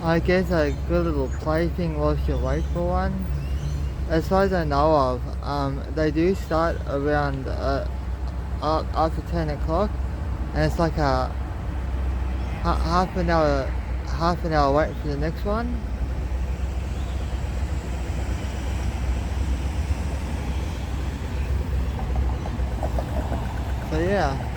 I guess a good little plaything whilst you wait for one. As far as I know of, they do start around after 10 o'clock, and it's like a half an hour wait for the next one. So yeah.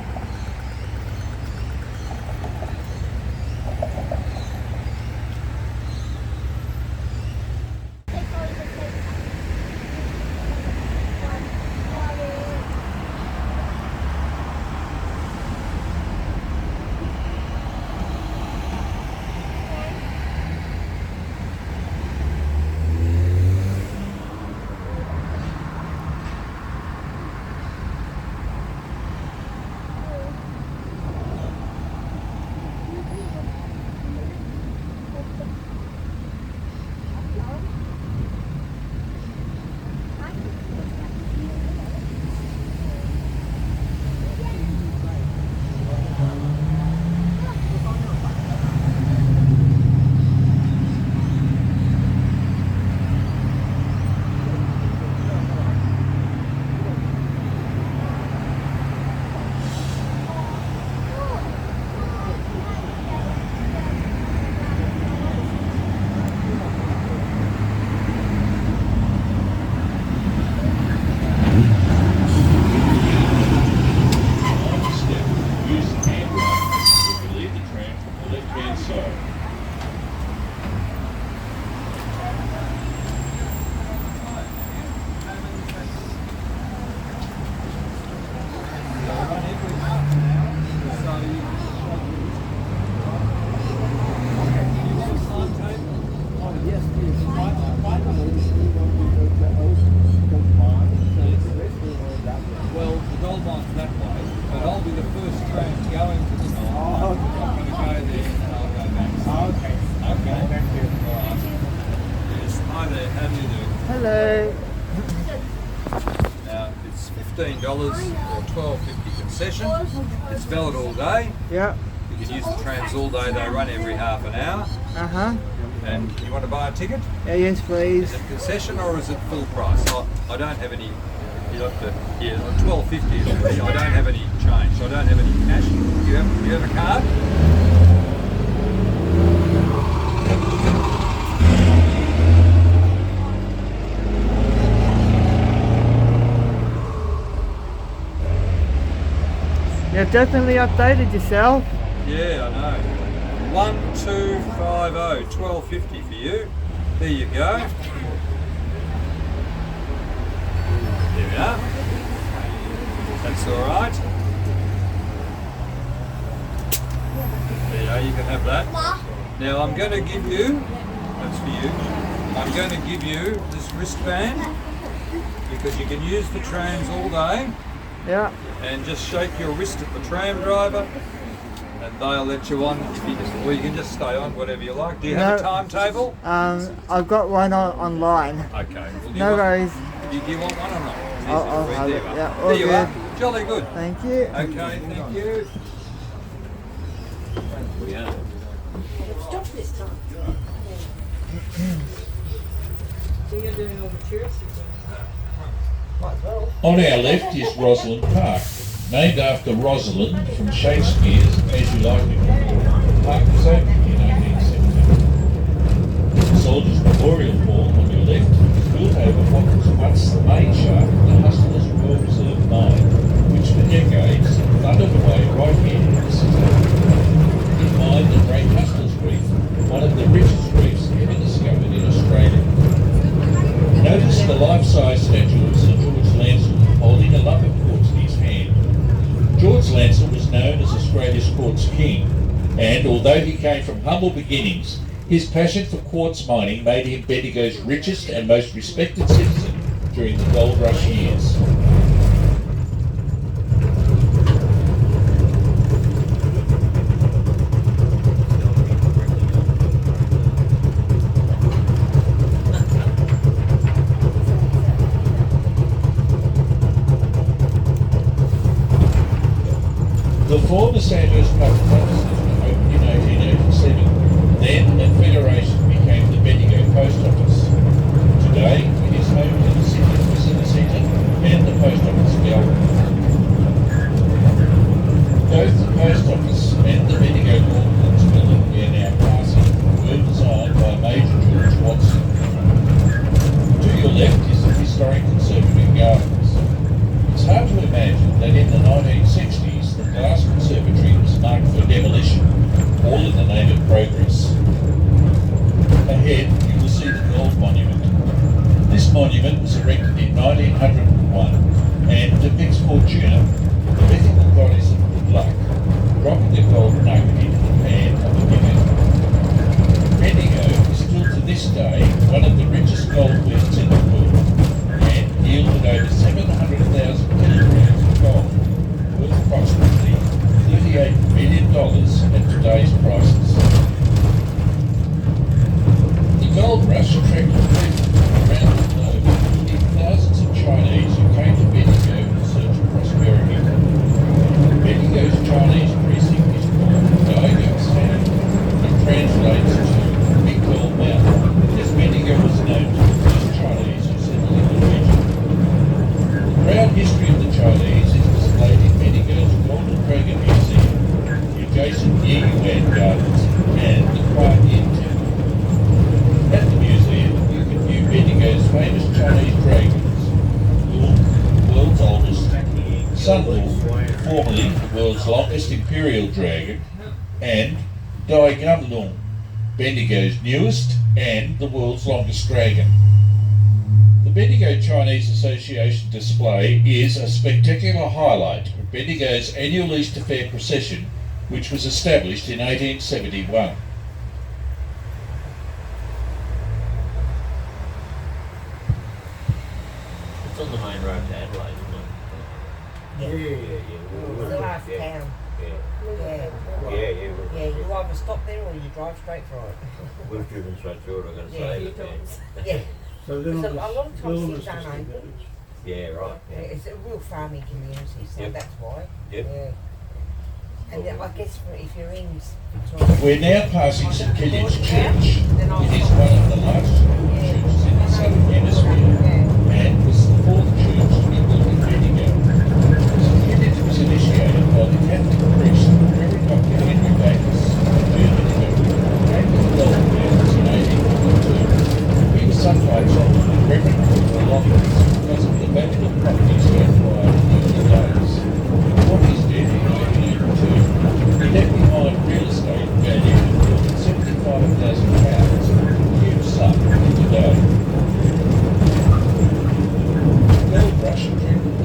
Hello. Now it's $15 or $12.50 concession. It's valid all day. Yeah. You can use the trams all day. They run every half an hour. And you want to buy a ticket? Yeah, yes, please. Is it concession or is it full price? I don't have any. You have to. Yeah, $12.50 it'll be. I don't have any change. So I don't have any cash. You have a card? You've definitely updated yourself. Yeah, I know. 1250, $12.50 for you. There you go. There we are. That's all right. There you are, you can have that. Now I'm going to give you, that's for you, I'm going to give you this wristband because you can use the trams all day. Yeah. And just shake your wrist at the tram driver and they'll let you on if you just, or you can just stay on whatever you like. Do you have a timetable? I've got one online. Okay. Well, no worries. Do you want one or not? I'll have it. Yeah, all there you good. are. Jolly good. Thank you. Okay, thank you. Yeah. Stop this time. So you're doing all the tourists? On our left is Rosalind Park, named after Rosalind from Shakespeare's As You Like It. The park was opened in 1870. The Soldiers' Memorial Hall on your left is built over what was once the main shaft of the Hustlers Royal Reserve mine, which for decades thundered away right here in the city. It mined the Great Hustlers Reef, one of the richest reefs ever discovered in Australia. Notice the life-size statue of Sir George Lancel holding a lump of quartz in his hand. George Lancel was known as Australia's quartz king, and although he came from humble beginnings, his passion for quartz mining made him Bendigo's richest and most respected citizen during the gold rush years. The former Sandhurst Public House opened in 1887, then Then a federation became the Bendigo Post Office. Today it is home to the City Visitor Centre and the Post Office Gallery. Both the Post Office and the Bendigo Law building we are now passing were designed by Major George Watson. To your left is the historic Conservatory Gardens. It's hard to imagine that in the 1960s the glass conservatory was marked for demolition, all in the name of progress. Ahead you will see the Gold Monument. This monument was erected in 1901 and depicts Fortuna, the mythical goddess of good luck, dropping a gold nugget into the pan of a giver. Bendigo is still to this day one of the richest gold fields in the world and yielded over 700,000 kilograms of gold, worth approximately $38 million at today's prices. The gold rush attracted people around the globe, including thousands of Chinese who came to Bendigo in search of prosperity. Bendigo's Chinese precinct is called Daigo's Town and translates to Big Gold Mountain, as Bendigo was known to the first Chinese who settled in the region. The proud history of the Chinese is displayed in Bendigo's Golden Dragon Museum, the adjacent Yuan Gardens, and the Kuan Yin Temple. At the museum, you can view Bendigo's famous Chinese dragons, Lung, the world's oldest, Sun Lung, formerly the world's longest imperial dragon, and Dai Gum Lung, Bendigo's newest and the world's longest dragon. The Bendigo Chinese Association display is a spectacular highlight of Bendigo's annual Easter Fair procession, which was established in 1871. It's on the main road to Adelaide, isn't it? It's the last town. Yeah, you either stop there or you drive straight for it. We've driven straight through it, I'm going to Yeah, say. you but, Yeah. So So little a lot of times things aren't open. yeah, right. Yeah, it's a real farming community, so Yep. that's why. Yep. Yeah. And then I guess if you're in Victoria, We're now passing St Killian's Church. then I'll It is stop one there. of the largest churches in the southern hemisphere Yeah. and was the fourth church to be built in Bendigo. St Killian's was initiated by the Catholic priest Reverend Dr. Henry Backus, German who came to the Gold Mountains in 1842. He was sometimes called Reverend Dr. Longings because of the valuable properties he acquired in the early days. Before his death in 1882, he left behind real estate valued at more than £75,000, a huge sum in today. The gold rush attracted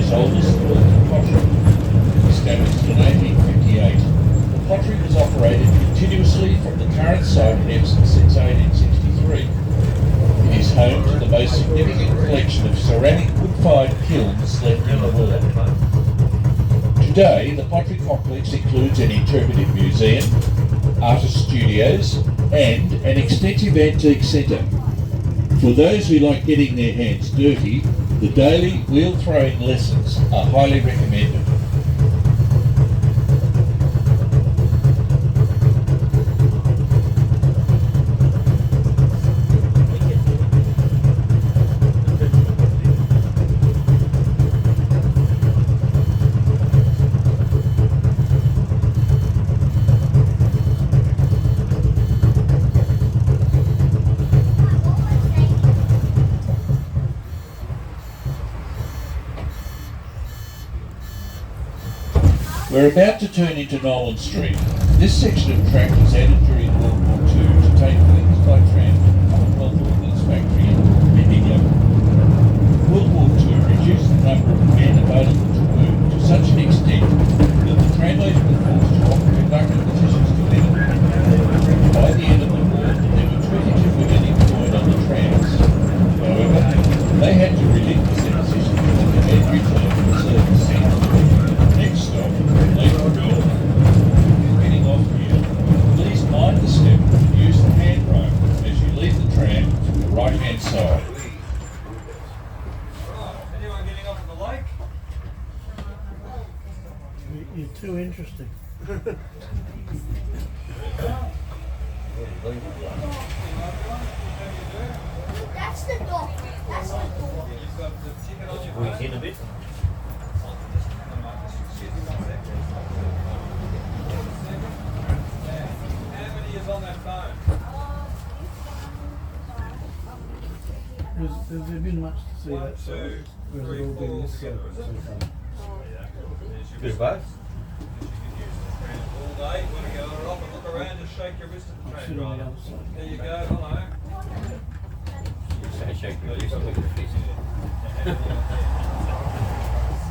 Australia's oldest earthen pottery. Established in 1858, the pottery was operated continuously from the current site in Epsom since 1863. It is home to the most significant collection of ceramic wood-fired kilns left in the world. Today, the pottery complex includes an interpretive museum, artist studios, and an extensive antique centre. For those who like getting their hands dirty, the daily wheel throwing lessons are highly recommended. We're about to turn into Nolan Street. This section of track was added during World War II to take things by tram to the Commonwealth Ordnance Factory in bendigo. World War II reduced the number of men available to work to such an extent that the tramways were forced to offer conductor positions to women. By the end of the war, there were 22 women employed on the trams. However, they had to relinquish their positions when the men returned to the service centre. Next stop, getting off here, please mind the step and use the handrail as you leave the tram from the right-hand side. Anyone getting off at the lake? You're too interesting. That's the door. That's the door. You've got the ticket on your We in a bit. How many is on that phone? Has there been much to see that side? Or has it all been this side so far? Good both. All day, you want to go off and look around and shake your wrist at the I'll train sit on the driver. other side. There you go, hello. Shake your wrist, look at the face.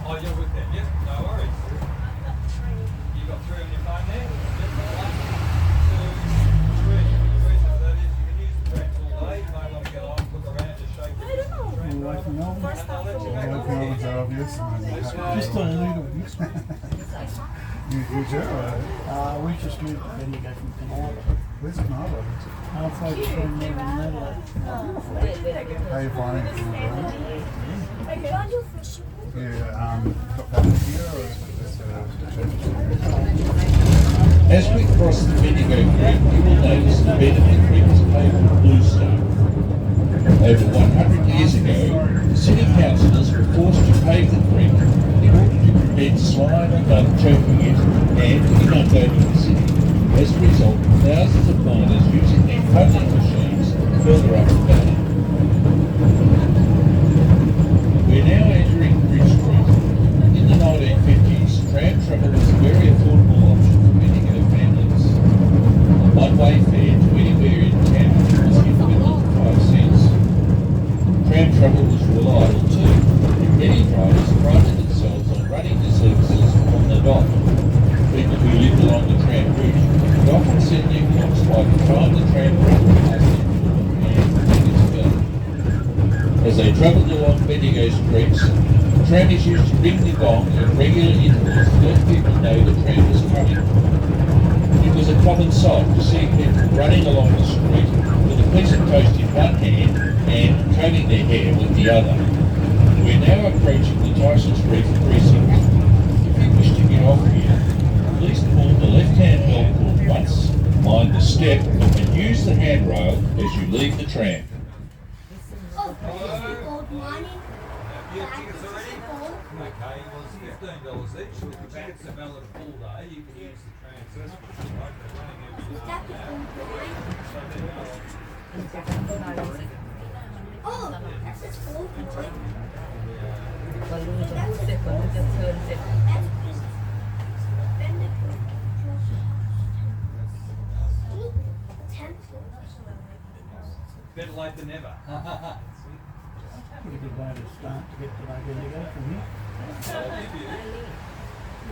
Oh, you're with them, yep, no worries. You got 3 on your phone there? Yep, 1, 2, 3. So that is, you can use the tracks all day, you may want to get off, look around, just shake your wrist at the train All the way driver. from Melbourne? And they'll let you back Well, on from again. Melbourne's obvious. Just a little bit. You do, We just moved to Bendigo from Canada. where's Canada? Halfway between there and Adelaide. How are you finding it? Fish. Yeah, got family here or is As we cross the Bendigo Creek, you will notice the bed of the creek is paved with bluestone. Over 100 years ago, the city councillors were forced to pave the creek in order to prevent slime and mud choking it and inundating the city. As a result, thousands of miners using their puddling machines further up the valley. We're now entering Bridge Street. In the 1950s, tram travel was a very affordable option for Bendigo families. A one-way fare to anywhere in town was equivalent to 5 cents. Tram travel was reliable too, and many drivers prided themselves on running the services on the dot. People who lived along the tram route would often set their clocks by the time the tram route passed into the As they travelled along Bendigo streets, the trammies used to ring the gong at regular intervals to let people know the tram was coming. It was a common sight to see people running along the street with a piece of toast in one hand and combing their hair with the other. We're now approaching the Tyson's Reef precinct. If you wish to get off here, please pull the left-hand bell cord once, mind the step, and use the handrail as you leave the tram. Oh, gold mining. You have tickets already? Okay, well it's $15 each. With the tickets are valid a full day, you can use the transfer. That is gold mine. Oh, that's just gold mine. Better late than never. Pretty good way to start to get to Bendigo from here.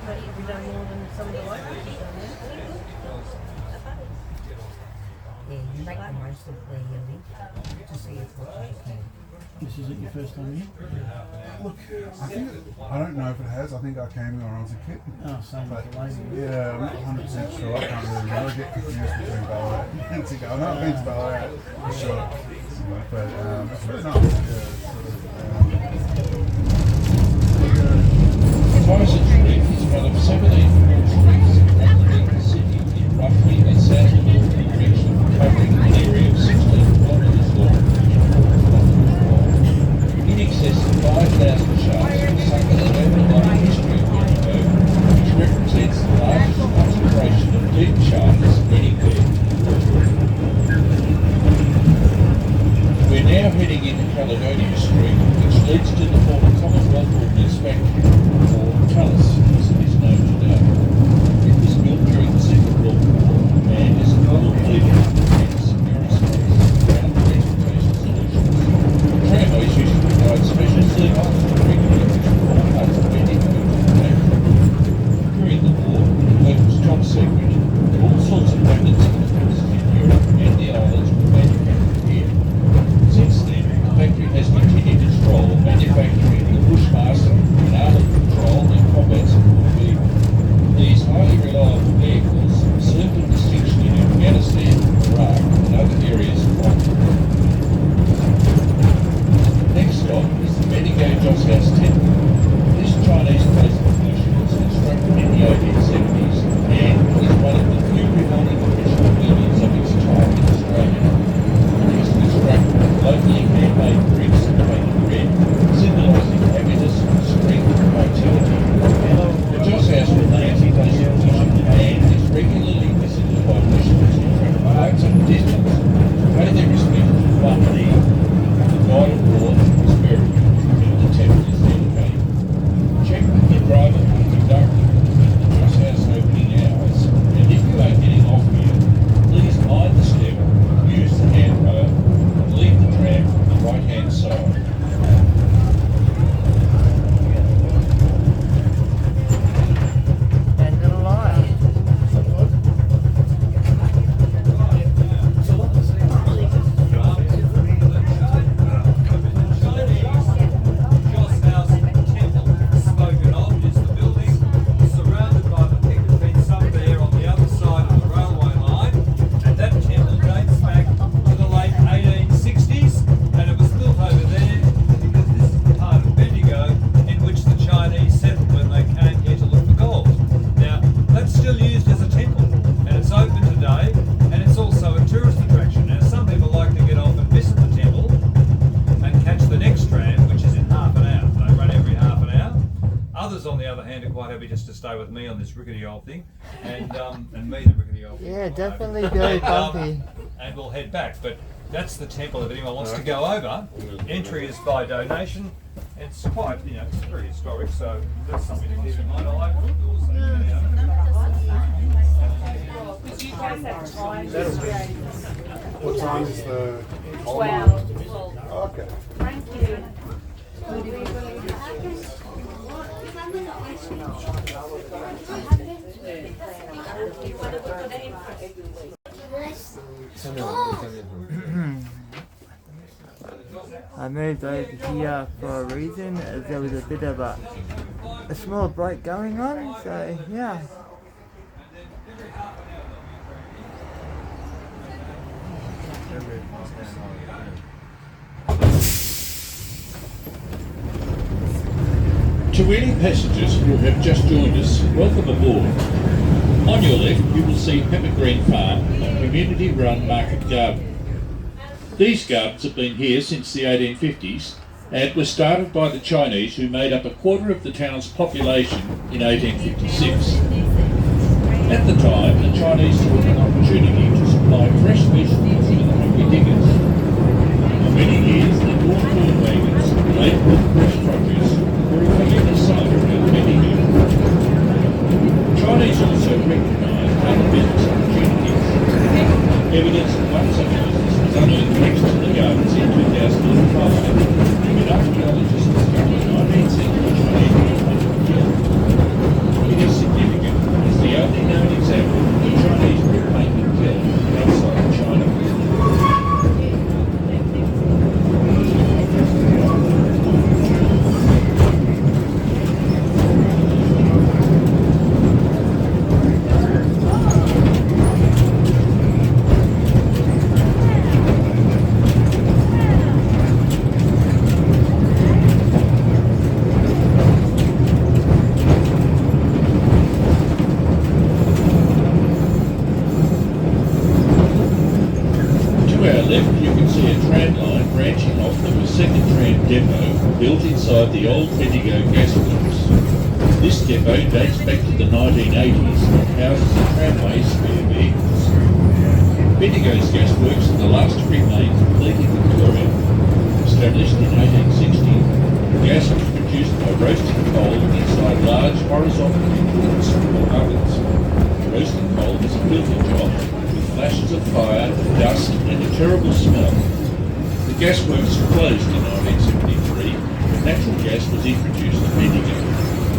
Have you done more than some of the locals have done there? Yeah, you make the most of where you live to see as much as you can. This isn't your first time here? Look, I don't know if it has. I think I came here when I was a kid. Oh, same with the lady. Yeah, I'm not 100% sure. I can't really remember. I get confused between Ballarat and Bendigo. I've not been to Ballarat for sure. But it's really nice. Yeah, it's sort of, Tyson Street is one of 17 broad streets in the city in roughly a south-northerly direction, covering an area of 16 kilometres long in excess of 5,000 shafts sunk in the overlying history of Bendigo, which represents the largest concentration of deep shafts anywhere. We're now heading into Caledonia Street, which leads to the former Commonwealth Ordnance Factory, or Tullis as it is known today. It was built during the Second World War and is a model leader in defence, aerospace, ground transportation solutions. Tramways used to provide special services to regulators from all parts of Bendigo to the factory. During the war, the work was top secret, and all sorts of weapons and tools in Europe and the islands were manufactured here. Since then, the factory has continued its role of manufacturing the Bushmaster and armoured patrol and combat support vehicles. These highly reliable vehicles served with distinction in Afghanistan, Iraq and other areas of conflict. Next stop is the Bendigo Joss House Temple. This Chinese place of worship was constructed in the 1870s and is one of the few remaining original buildings of its time in Australia. It is constructed with locally handmade bricks and painted red, symbolising happiness, strength and vitality. The Joss House remains a place of worship and is regularly visited by worshippers who travel far some distance to pay their respect to One Lee, the god of war and prosperity, whom the temple is dedicated. Check with your driver who will conduct you between the Joss House opening hours, and if you are getting off here, please mind the step, use the handrail, and leave the tram on the right-hand side. End of the line. Joss House Temple, spoken of, is the building surrounded by the picket fence up there on the other side of the railway line, and that temple dates back to the late 1860s, and it was built over there because this is the part of Bendigo in which the Chinese settled when they came here to look for gold. Now, that's still used as a temple, and it's open today, and it's also a tourist attraction. Now, some people like to get off and visit the temple and catch the next tram, which is in half an hour. They run every half an hour. Others, on the other hand, are quite happy just to stay with me on this rickety old thing, and me, the rickety old thing. Yeah, definitely very bumpy. And we'll head back. But that's the temple. If anyone wants to go over, entry is by donation. It's quite, it's very historic, so that's something to keep in mind. I like it also. what time is the 12. Okay. Thank you. I moved over here for a reason, as there was a bit of a small break going on, so yeah. To any passengers who have just joined us, welcome aboard. On your left, you will see Pepper Green Farm, a community-run market garden. These gardens have been here since the 1850s and were started by the Chinese, who made up a quarter of the town's population in 1856. At the time, the Chinese saw an opportunity to supply fresh vegetables to the hungry diggers. For many years, the corn wagons laden with fresh produce were a familiar sight around Bendigo. Chinese also recognised other business opportunities. Evidence of one such business was unearthed next to the gardens in 2005, when archaeologists discovered 19th century Chinese off, there was a second tram depot built inside the old Bendigo gasworks. This depot dates back to the 1980s and houses a tramway spare vehicles. Bendigo's gasworks are the last to remain complete in Victoria. Established in 1860, gas was produced by roasting coal inside large horizontal imports or ovens. Roasting coal is a filthy job with flashes of fire, dust and a terrible smell. The gasworks closed in 1973 when natural gas was introduced to Bendigo.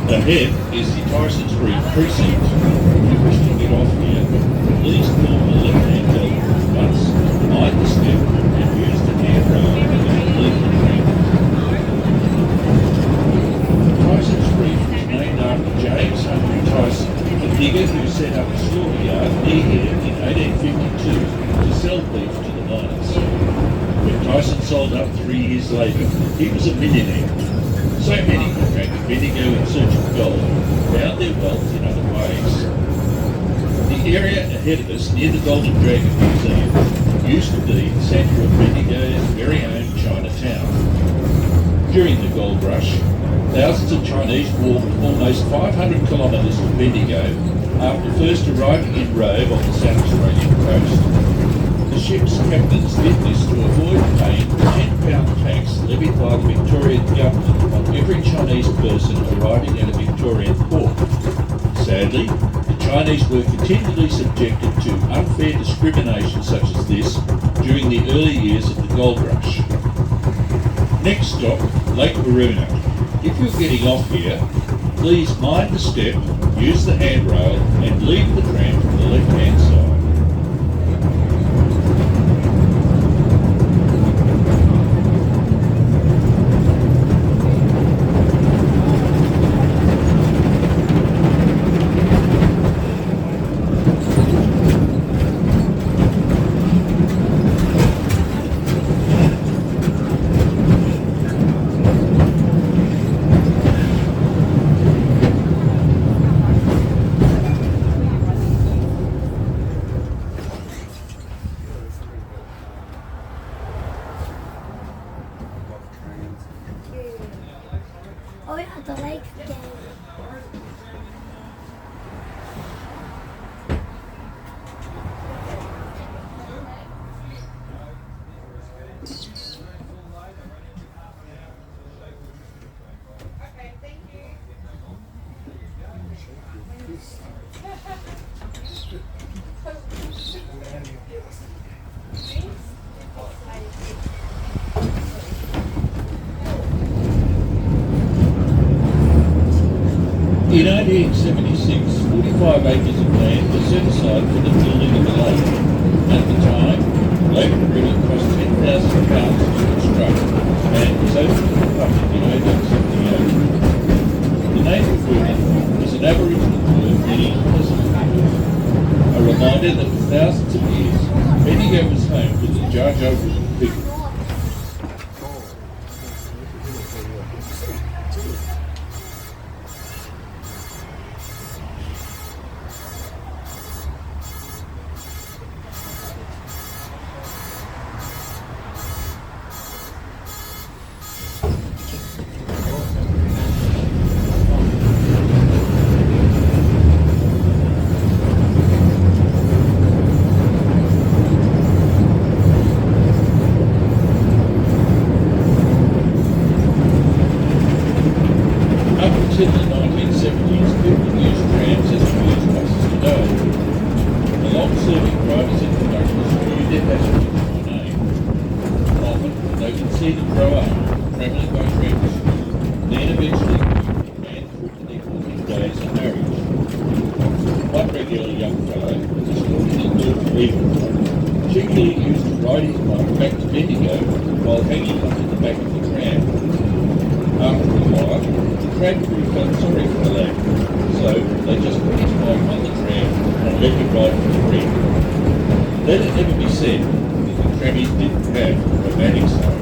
Ahead is the Tyson Street precinct. If you wish to get off here, please pull the left-hand belt once, mind the step and use the handrail and leave the tram. Tyson Street was named after James Humphrey Tyson, a digger who set up a slaughter yard near here in 1852 to sell beef to the miners. When Tyson sold up 3 years later, he was a millionaire. So many who came to Bendigo in search of gold found their wealth in other ways. The area ahead of us, near the Golden Dragon Museum, used to be the centre of Bendigo's very own Chinatown. During the gold rush, thousands of Chinese walked almost 500 kilometres to Bendigo after first arriving in Rove on the South Australian coast. The ship's captains did this to avoid paying the £10 tax levied by the Victorian government on every Chinese person arriving at a Victorian port. Sadly, the Chinese were continually subjected to unfair discrimination such as this during the early years of the gold rush. Next stop, Lake Waruna. If you're getting off here, please mind the step, use the handrail and leave the tram from the left-hand side. Oh yeah, the lake game. In 1876, 45 acres of land were set aside for the building of the lake. At the time, Lake Waruna cost £10,000 to construct and was opened to the public in 1878. The name of Waruna is an Aboriginal word meaning pleasant water. A reminder that for thousands of years, Bendigo was home to the Jar Jar people. Until the 1970s, people used trams as commute buses today. The long-serving drivers and conductors knew their passengers by name. Often, they could see them grow up, travelling by tram to school, then eventually and through their working days and marriage. One regular young fellow was talking the word legal. Particularly used to ride his bike back to Bendigo while hanging onto the back of the tram. After a while, the tram crew felt sorry for the lad, so they just put his bike on the tram and let him ride for free. Let it never be said that the trammies didn't have a romantic side.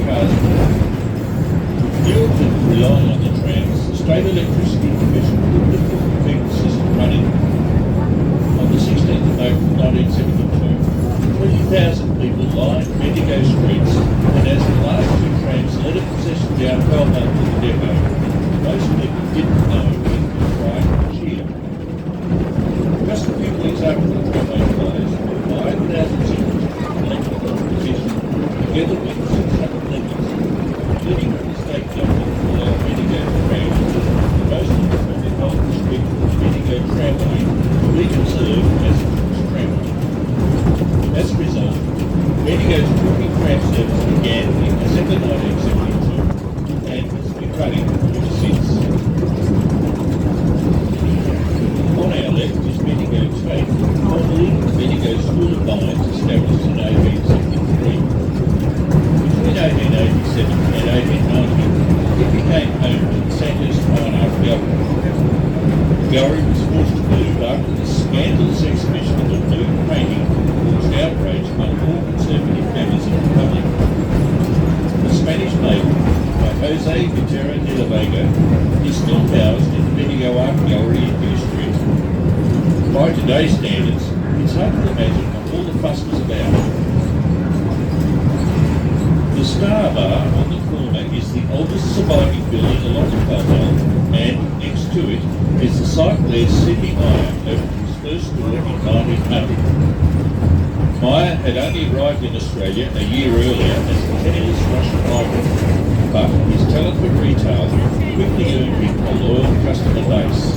cars more. With fewer people relying on the trams, the State Electricity Commission quickly put the people system running. On the 16th of April 1972, 20,000 people lined Bendigo streets, and as the last two trams led a procession down Belmont to the depot, most people didn't know whether it was right or cheer. Just a few weeks after the tramway closed, 5,000 citizens elected the opposition, together with 600 members, including the state government to allow Bendigo trams, the most of them were involved in restricting the Bendigo tramway to be conserved as a tourist tramway. As a result, Bendigo's walking tram service began in December 1972 and has been running ever since. On our left is Bendigo State, formerly Bendigo School of Mines, established in 1873. Between 1887 and 1890, it became home to the Sandhurst Fine Art Gallery. The gallery was forced to move after the scandalous exhibition of nude painting caused outrage among all conservative members of the public. The Spanish Maiden by Jose Viterra de la Vega is still housed in the Bendigo Art Gallery in New Street. By today's standards, it's hard to imagine what all the fuss was about. The Star Bar on the corner is the oldest surviving building along the Pall, and next to it is the site where Sidney Meyer opened his first store in 1900. Meyer had only arrived in Australia a year earlier as a penniless Russian migrant, but his talent for retail quickly earned him a loyal customer base.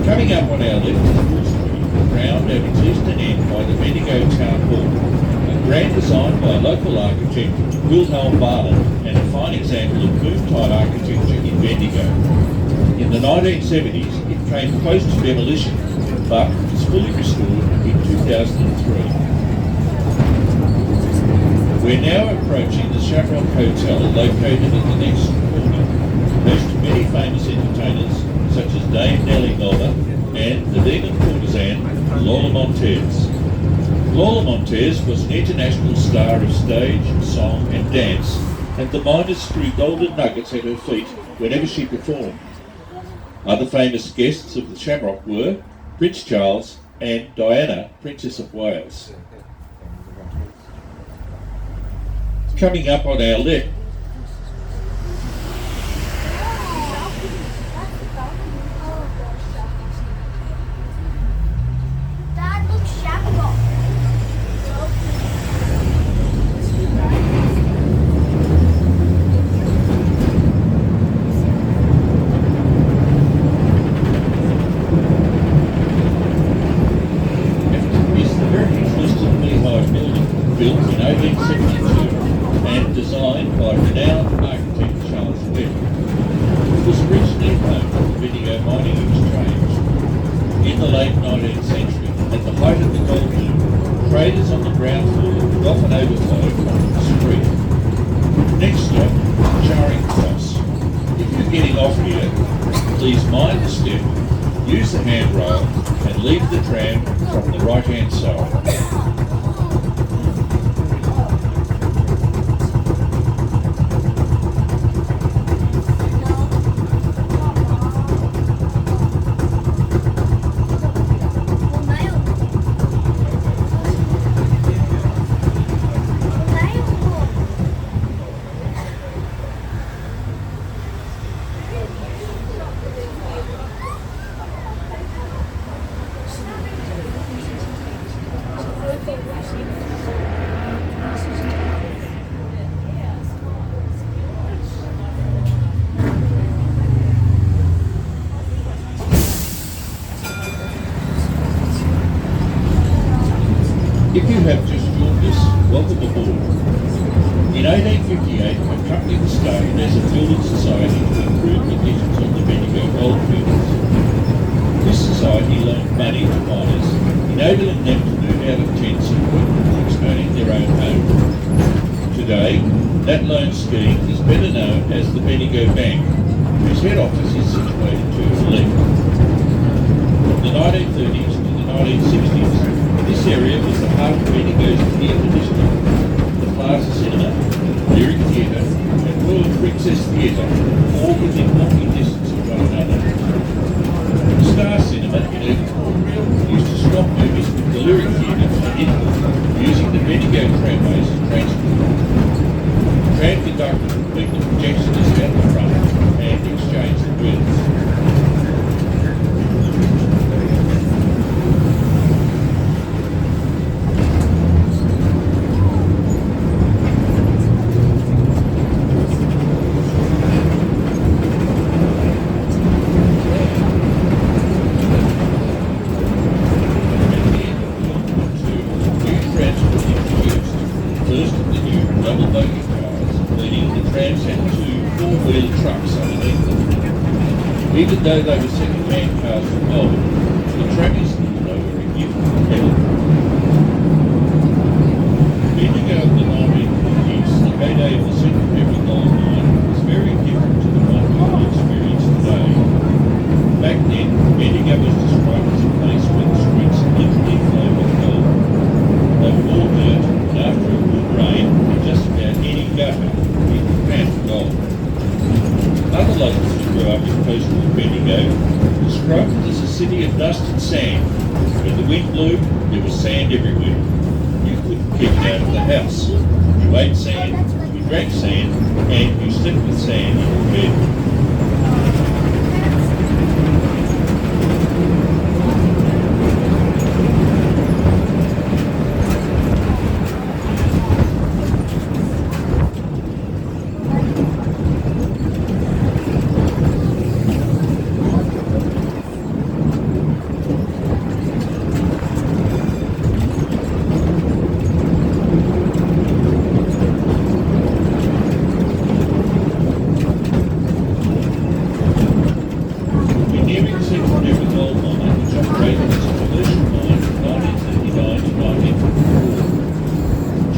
Coming up on our left is Wall Street, round at its eastern end by the Bendigo Town Hall, a grand design by local architect Wilhelm Barland and a fine example of boom-type architecture in Bendigo. In the 1970s, it came close to demolition, but was fully restored in 2003. We're now approaching the Shamrock Hotel, located at the next corner, host to many famous entertainers such as Dame Nellie Melba and the demon courtesan Lola Montez. Lola Montez was an international star of stage, song and dance, and the miners threw golden nuggets at her feet whenever she performed. Other famous guests of the Shamrock were Prince Charles and Diana, Princess of Wales. Coming up on our left, Dad, look, Shamrock. is the heritage listed Lehigh building, built in 1872 and designed by renowned architect Charles Webb. It was originally home to the Bendigo Mining Exchange. In the late 19th century, at the height of the gold boom, traders on the ground floor would often overflow onto the street. Next stop, Charing Cross. If you're getting off here, please mind the step, use the handrail and leave the tram from the right-hand side. If you have just joined us, welcome aboard. In 1858, a company was started as a building society to improve conditions on the Bendigo gold fields. This society loaned money to miners, enabling them to move out of tents and work towards owning their own home. Today, that loan scheme is better known as the Bendigo Bank, whose head office is situated to the left. From the 1930s to the 1960s, this area was the heart of Bendigo's air conditioning. The plant Plaza Cinema, Lyric Theatre, and Royal Princess Theatre, all within walking distance of one another. The Star Cinema in Eaton used to swap movies with the Lyric Theatre for Inwood, using the bendigo tramways as transport. The tram conductor would bring the projectionists out the front and exchange the goods. Even though they were second-hand cars from Melbourne, the trammies thought they were a gift from heaven. Bendigo of the 1940s, the heyday of the Central River Gold Mine, was very different to the one we experience today. Back then, Bendigo was described as a place where the streets literally flowed with gold. They were all dirt, and after a good rain, just about any gutter, you could found gold. Other locals who grew up in coastal Bendigo described it as a city of dust and sand. When the wind blew, there was sand everywhere. You couldn't keep it out of the house. You ate sand, you drank sand, and you slept with sand in your bed.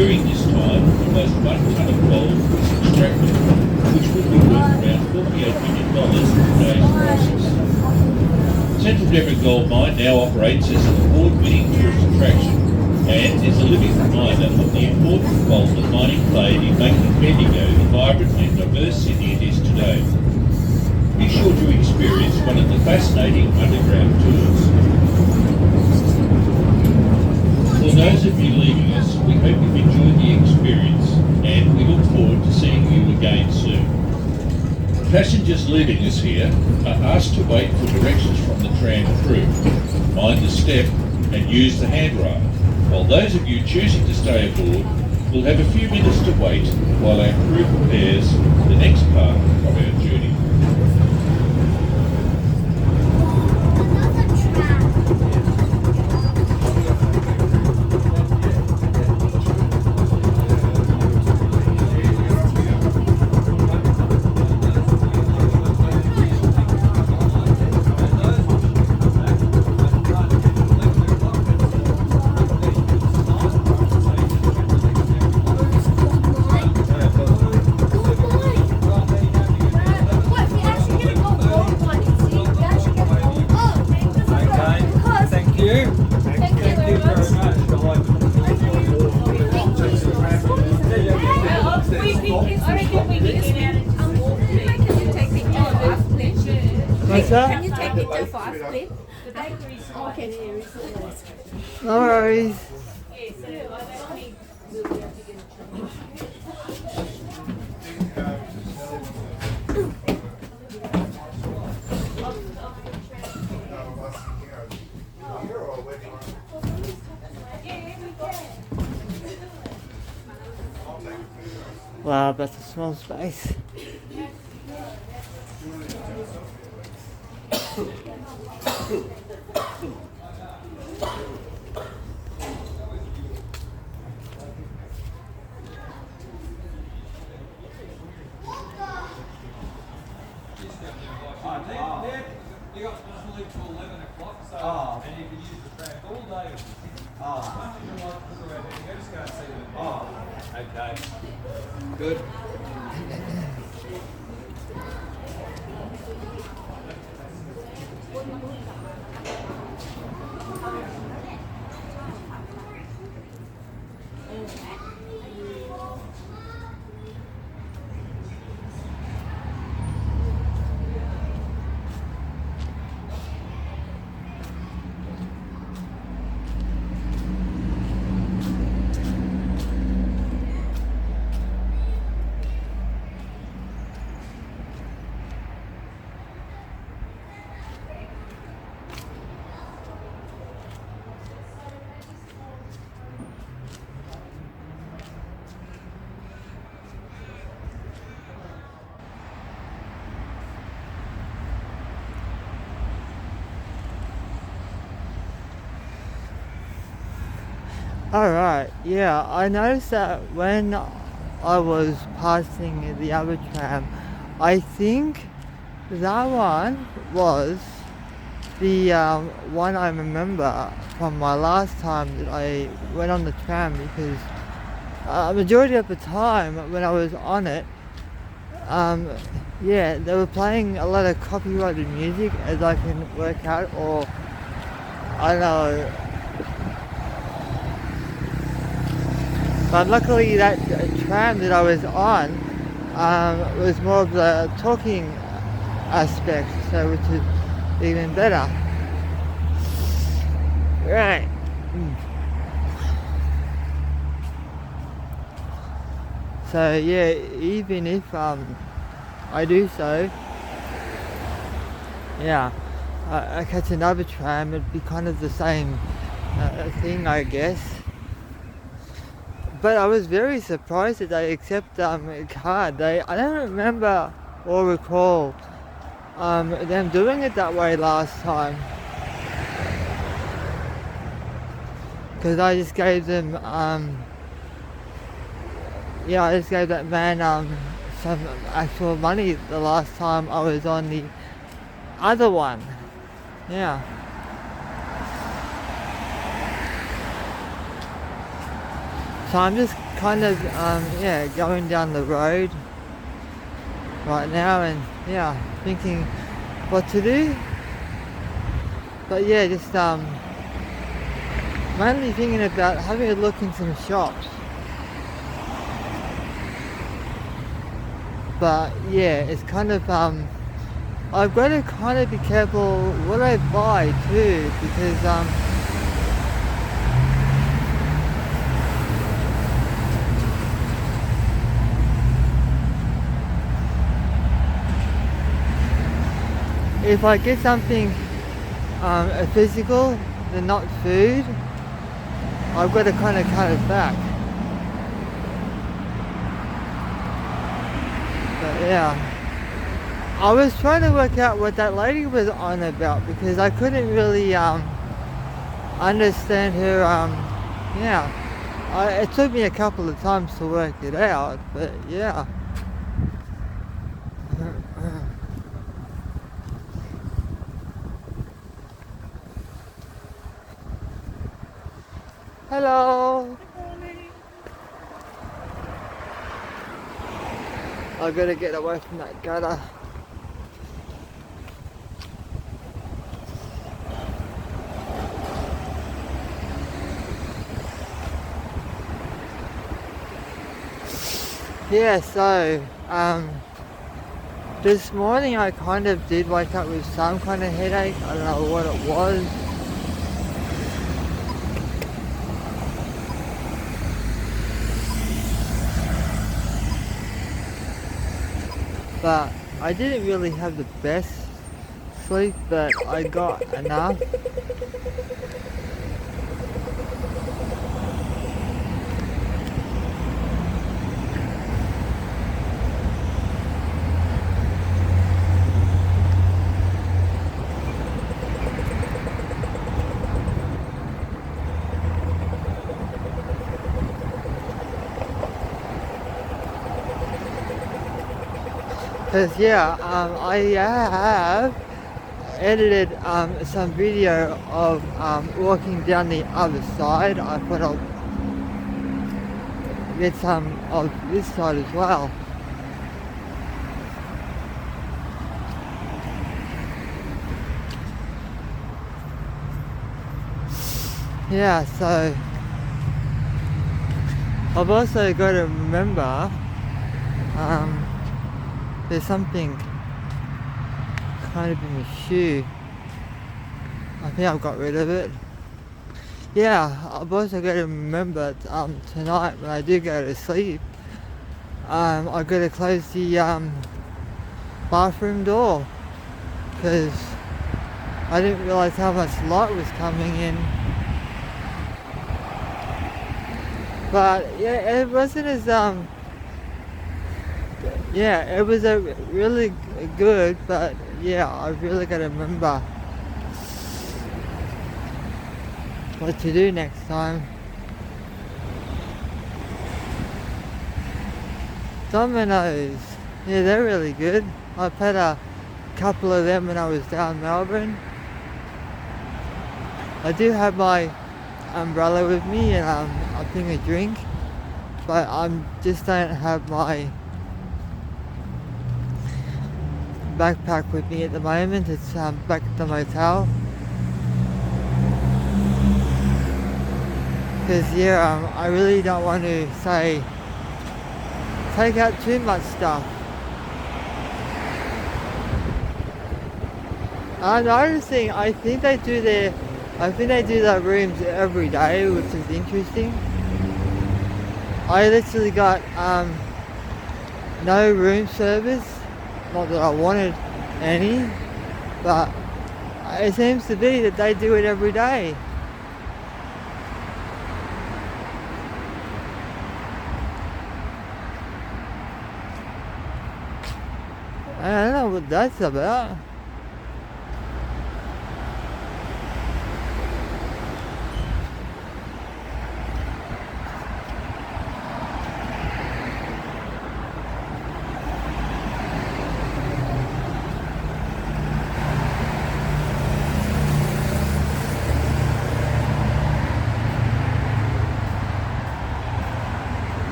During this time, almost 1 tonne of gold was extracted, which would be worth around $48 million in today's prices. Central Devon Gold Mine now operates as an award-winning tourist attraction and is a living reminder of the important role that mining played in making Bendigo the vibrant and diverse city it is today. Be sure to experience one of the fascinating underground tours. For those of you leaving us, we hope you've enjoyed the experience and we look forward to seeing you again soon. Passengers leaving us here are asked to wait for directions from the tram crew, mind the step and use the handrail, while those of you choosing to stay aboard will have a few minutes to wait while our crew prepares the next part of our journey. What's that? Can you take picture for us, please? Okay. No worries. Wow, that's a small space. You got to leave till 11 o'clock, so and you can use the tram all day. Just go and see them. Okay. Good. Alright, yeah, I noticed that when I was passing the other tram, I think that one was the one I remember from my last time that I went on the tram, because majority of the time when I was on it, yeah, they were playing a lot of copyrighted music, as I can work out, or I don't know. But luckily that tram that I was on was more of the talking aspect, so which is even better. Right. So yeah, even if I do so, yeah, I catch another tram, it'd be kind of the same thing, I guess. But I was very surprised that they accept a card. I don't remember or recall them doing it that way last time. Because I just gave them, yeah, I just gave that man some actual money the last time I was on the other one. Yeah. So I'm just kind of, yeah, going down the road right now and, yeah, thinking what to do. But yeah, just mainly thinking about having a look in some shops. But yeah, it's kind of, I've got to kind of be careful what I buy too, because if I get something physical and not food, I've got to kind of cut it back. But yeah, I was trying to work out what that lady was on about, because I couldn't really understand her. Yeah, it took me a couple of times to work it out, but yeah. Hello. I gotta get away from that gutter. Yeah, so this morning I kind of did wake up with some kind of headache. I don't know what it was. But I didn't really have the best sleep, but I got enough. Because yeah, I have edited some video of walking down the other side. I thought I'll get some of this side as well. Yeah, so I've also got to remember there's something kind of in the shoe. I think I've got rid of it. Yeah, I've also got to remember tonight when I do go to sleep, I've got to close the bathroom door, because I didn't realise how much light was coming in. But yeah, it wasn't as yeah, it was a really good, but yeah, I really got to remember what to do next time. Domino's, yeah, they're really good. I've had a couple of them when I was down in Melbourne. I do have my umbrella with me and a thing of drink, but I just don't have my backpack with me at the moment. It's back at the motel. Because yeah, I really don't want to take out too much stuff. I'm noticing, I think they do their rooms every day, which is interesting. I literally got no room service, not that I wanted any, but it seems to be that they do it every day. I don't know what that's about.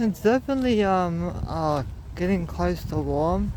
It's definitely getting close to warm.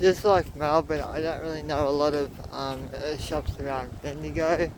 just like Melbourne, I don't really know a lot of shops around Bendigo.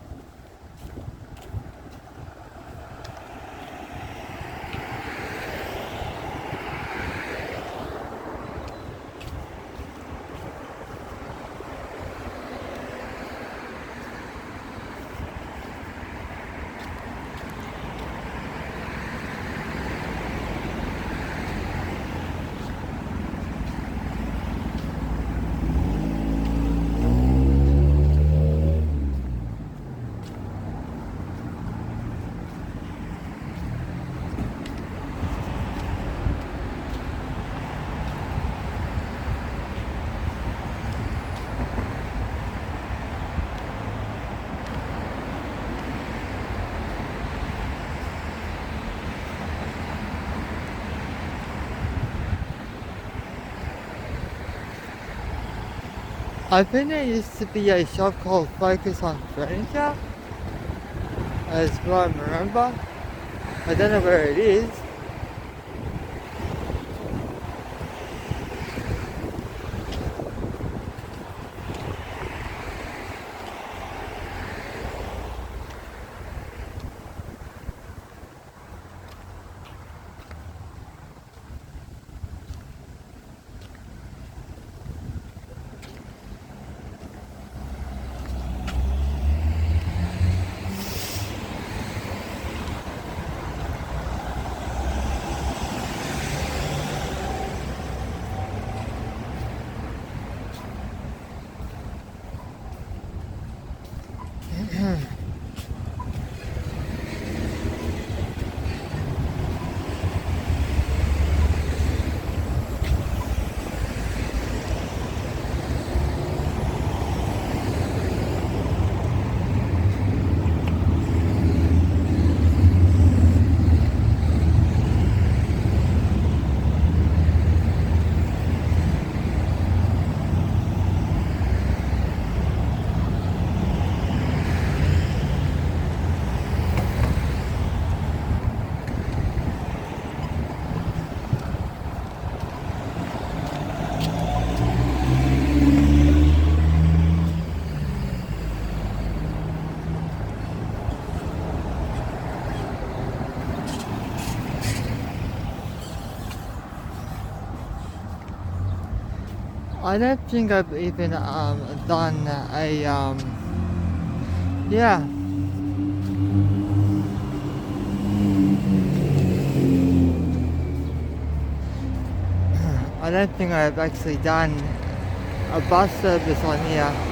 I think there used to be a shop called Focus on Furniture, as what I remember. I don't know where it is. I don't think I've even done a yeah. I don't think I've actually done a bus service on here.